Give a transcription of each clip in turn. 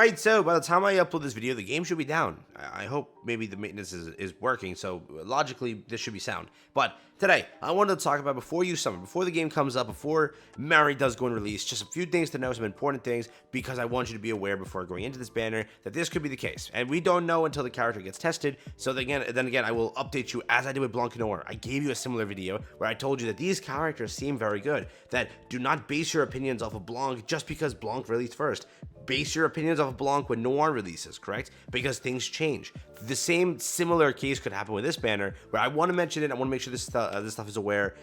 Alright, so by the time I upload this video, the game should be down. I hope maybe the maintenance is working, so logically this should be sound. But today, I wanted to talk about before you summon, before the game comes up, before Mary does go and release, just a few things to know, some important things, because I want you to be aware before going into this banner that this could be the case. And we don't know until the character gets tested, so then again, I will update you as I did with Blanc Noir. I gave you a similar video where I told you that these characters seem very good, that do not base your opinions off of Blanc just because Blanc released first. Base your opinions off of Blanc when Noir releases, correct? Because things change. The same similar case could happen with this banner, where I want to mention it. I want to make sure this stuff is aware,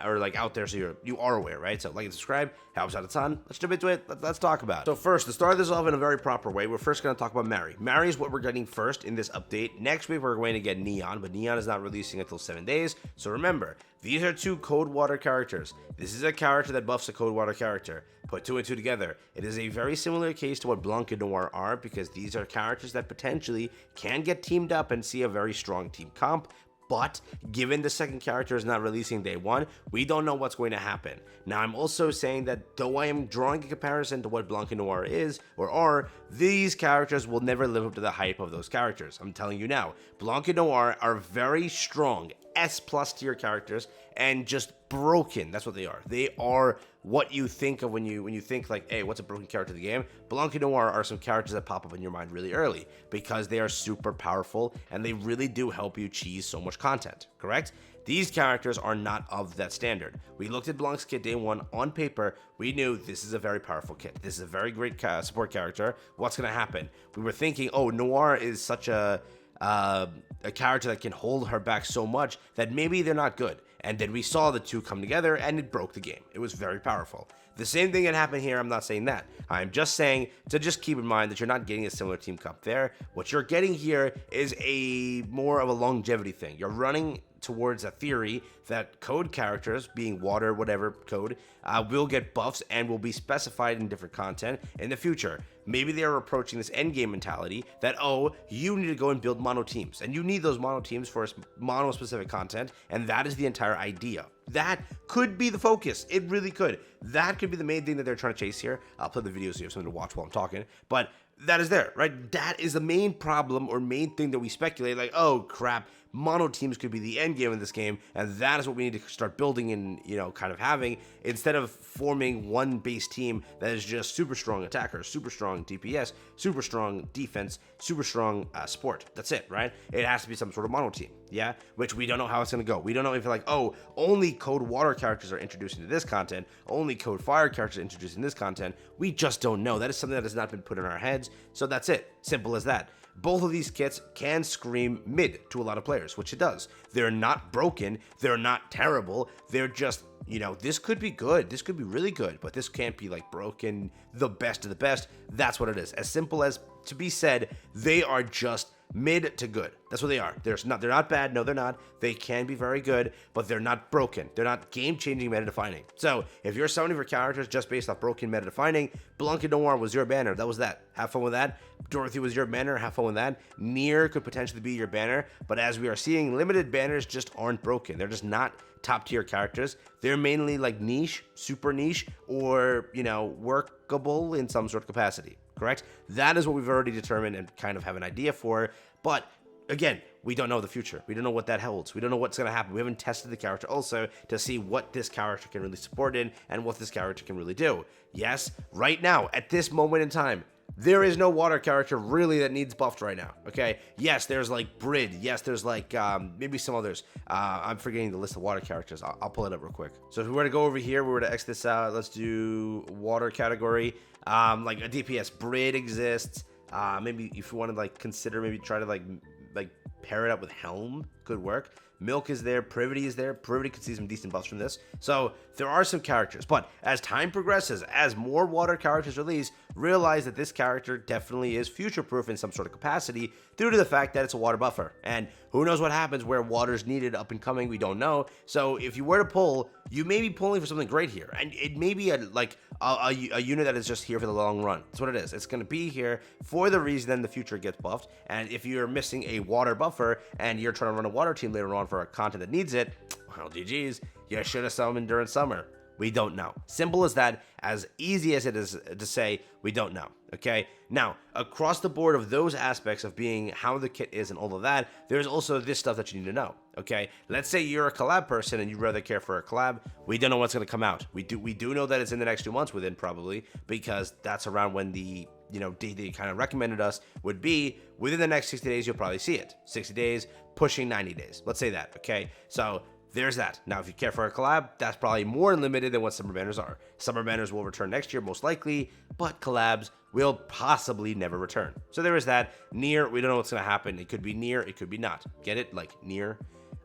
or like out there, so you are aware, right? So like and subscribe, helps out a ton. Let's jump into it. Let's talk about it. So first, to start this off in a very proper way, we're first going to talk about Mary. Mary is what we're getting first in this update. Next week we're going to get Neon, but Neon is not releasing until 7 days. So remember, these are two Code Water characters. This is a character that buffs a Code Water character. Put two and two together. It is a very similar case to what Blanc and Noir are, because these are characters that potentially can get teamed up and see a very strong team comp. But given the second character is not releasing day one, we don't know what's going to happen. Now, I'm also saying that though I am drawing a comparison to what Blanc and Noir is or are, these characters will never live up to the hype of those characters. I'm telling you now, Blanc and Noir are very strong S+ tier characters and just broken. That's what they are. They are what you think of when you think like, hey, what's a broken character in the game? Blanc and Noir are some characters that pop up in your mind really early because they are super powerful and they really do help you cheese so much content, correct? These characters are not of that standard. We looked at Blanc's kit day one on paper. We knew this is a very powerful kit. This is a very great support character. What's going to happen? We were thinking, oh, Noir is such a character that can hold her back so much that maybe they're not good. And then we saw the two come together and it broke the game. It was very powerful. The same thing can happen here. I'm not saying that. I'm just saying to just keep in mind that you're not getting a similar team comp there. What you're getting here is a more of a longevity thing. You're running towards a theory that code characters, being water, whatever code, will get buffs and will be specified in different content in the future. Maybe they're approaching this endgame mentality that, oh, you need to go and build mono teams, and you need those mono teams for mono specific content, and that is the entire idea. That could be the focus. It really could. That could be the main thing that they're trying to chase here. I'll play the video so you have something to watch while I'm talking, but that is there, right? That is the main problem or main thing that we speculate, like, oh crap, mono teams could be the end game in this game, and that is what we need to start building and, kind of having, instead of forming one base team that is just super strong attacker, super strong DPS, super strong defense, super strong support. That's it, right? It has to be some sort of mono team, yeah? Which we don't know how it's going to go. We don't know if like, oh, only Code Water characters are introduced into this content, only Code Fire characters are introduced in this content. We just don't know. That is something that has not been put in our heads, so that's it. Simple as that. Both of these kits can scream mid to a lot of players, which it does. They're not broken. They're not terrible. They're just, this could be good. This could be really good, but this can't be like broken, the best of the best. That's what it is. As simple as to be said, they are just mid to good. That's what they are. They're not bad. No, they're not. They can be very good, but they're not broken. They're not game-changing meta-defining. So if you're summoning for characters just based off broken meta-defining, Blanc and Noir was your banner. That was that. Have fun with that. Dorothy was your banner. Have fun with that. Nier could potentially be your banner, but as we are seeing, limited banners just aren't broken. They're just not top-tier characters. They're mainly like niche, super niche, or, workable in some sort of capacity. Correct? That is what we've already determined and kind of have an idea for. But again, we don't know the future. We don't know what that holds. We don't know what's going to happen. We haven't tested the character also to see what this character can really support in and what this character can really do. Yes, right now, at this moment in time, there is no water character really that needs buffed right now, okay? Yes, there's like Brid. Yes, there's like maybe some others. I'm forgetting the list of water characters. I'll pull it up real quick. So if we were to go over here, we were to X this out. Let's do water category. Like a DPS, Brid exists. Maybe if you want to like consider maybe try to like pair it up with Helm, could work. Milk is there, Privity is there. Privity could see some decent buffs from this. So there are some characters, but as time progresses, as more water characters release, realize that this character definitely is future-proof in some sort of capacity due to the fact that it's a water buffer. And who knows what happens where water's needed up and coming, we don't know. So if you were to pull, you may be pulling for something great here. And it may be a unit that is just here for the long run. That's what it is. It's going to be here for the reason the future gets buffed. And if you're missing a water buffer and you're trying to run a water team later on for a content that needs it, well, GG's, you should have summoned during summer. We don't know. Simple as that. As easy as it is to say, we don't know. Okay, now across the board of those aspects of being how the kit is and all of that, there's also this stuff that you need to know. Okay, let's say you're a collab person and you'd rather care for a collab. We don't know what's going to come out. We do know that it's in the next 2 months within, probably, because that's around when the date they kind of recommended us would be. Within the next 60 days, you'll probably see it. 60 days, pushing 90 days. Let's say that. Okay, so there's that. Now, if you care for a collab, that's probably more limited than what summer banners are. Summer banners will return next year, most likely, but collabs will possibly never return. So there is that. Near, we don't know what's going to happen. It could be near, it could be not. Get it? Like near.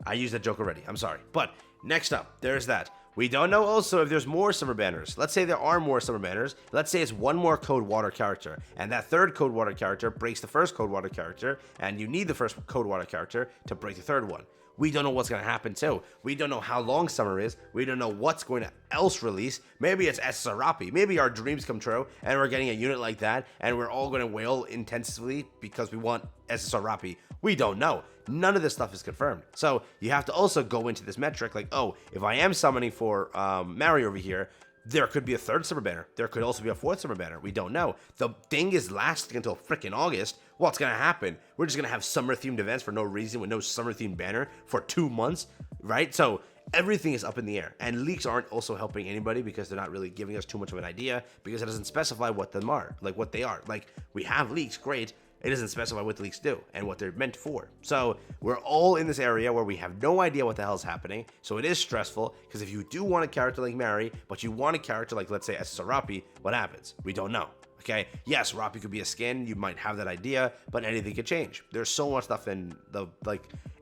I used that joke already. I'm sorry. But next up, there's that. We don't know also if there's more summer banners. Let's say there are more summer banners. Let's say it's one more Code Water character, and that third Code Water character breaks the first Code Water character, and you need the first Code Water character to break the third one. We don't know what's going to happen too. We don't know how long summer is. We don't know what's going to else release. Maybe it's Sarapi. Maybe our dreams come true and we're getting a unit like that and we're all going to wail intensively because we want Sarapi. We don't know. None of this stuff is confirmed. So you have to also go into this metric like, oh, if I am summoning for Mary over here, there could be a third summer banner. There could also be a fourth summer banner. We don't know. The thing is lasting until freaking August. What's going to happen? We're just going to have summer-themed events for no reason with no summer-themed banner for 2 months, right? So everything is up in the air. And leaks aren't also helping anybody because they're not really giving us too much of an idea because it doesn't specify what them are, like what they are. Like, we have leaks, great. It doesn't specify what the leaks do and what they're meant for. So we're all in this area where we have no idea what the hell is happening. So it is stressful because if you do want a character like Mary, but you want a character like, let's say, Sarapi, what happens? We don't know. Okay, yes, Rapi could be a skin. You might have that idea, but anything could change. There's so much stuff in the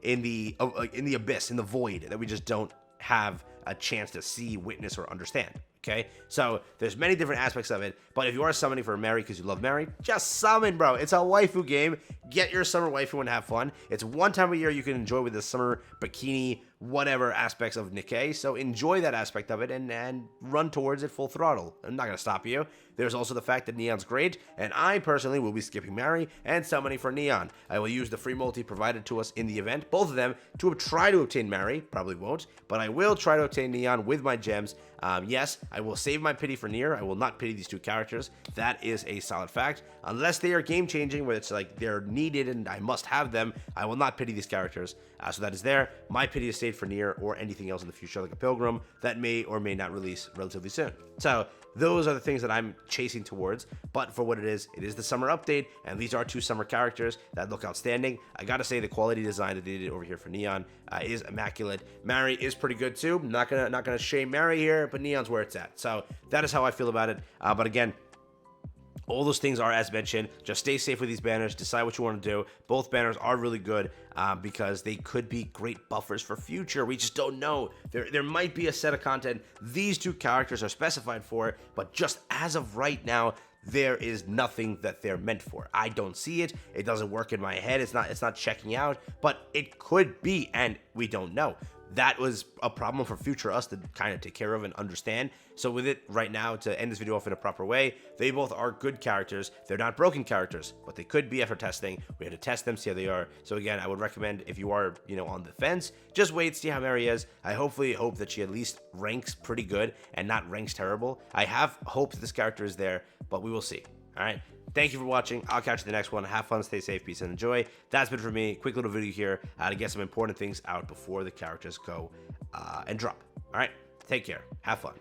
in the abyss, in the void, that we just don't have a chance to see, witness, or understand. Okay, so there's many different aspects of it, but if you are summoning for Mary because you love Mary, just summon, bro. It's a waifu game. Get your summer waifu and have fun. It's one time a year you can enjoy with the summer bikini, whatever aspects of Nikke, so enjoy that aspect of it and run towards it full throttle. I'm not going to stop you. There's also the fact that Neon's great, and I personally will be skipping Mary and summoning for Neon. I will use the free multi provided to us in the event, both of them, to try to obtain Mary. Probably won't, but I will try to obtain Neon with my gems. Yes, I will save my pity for Nier. I will not pity these two characters. That is a solid fact. Unless they are game-changing, where it's like they're needed and I must have them, I will not pity these characters. So that is there. My pity is saved for Nier or anything else in the future, like a Pilgrim, that may or may not release relatively soon. So those are the things that I'm chasing towards, but for what it is the summer update, and these are two summer characters that look outstanding. I gotta say, the quality design that they did over here for Neon is immaculate. Mary is pretty good too. Not gonna shame Mary here, but Neon's where it's at. So that is how I feel about it. But again, all those things are as mentioned. Just stay safe with these banners. Decide what you want to do. Both banners are really good because they could be great buffers for future. We just don't know. There might be a set of content these two characters are specified for, but just as of right now, there is nothing that they're meant for. I don't see it. It doesn't work in my head. It's not checking out, but it could be, and we don't know. That was a problem for future us to kind of take care of and understand. So with it right now, to end this video off in a proper way, they both are good characters. They're not broken characters, but they could be after testing. We had to test them, see how they are. So again, I would recommend, if you are, on the fence, just wait, see how Mary is. I hope that she at least ranks pretty good and not ranks terrible. I have hopes this character is there, but we will see. All right. Thank you for watching. I'll catch you in the next one. Have fun, stay safe, peace, and enjoy. That's been for me. Quick little video here to get some important things out before the characters go and drop. All right. Take care. Have fun.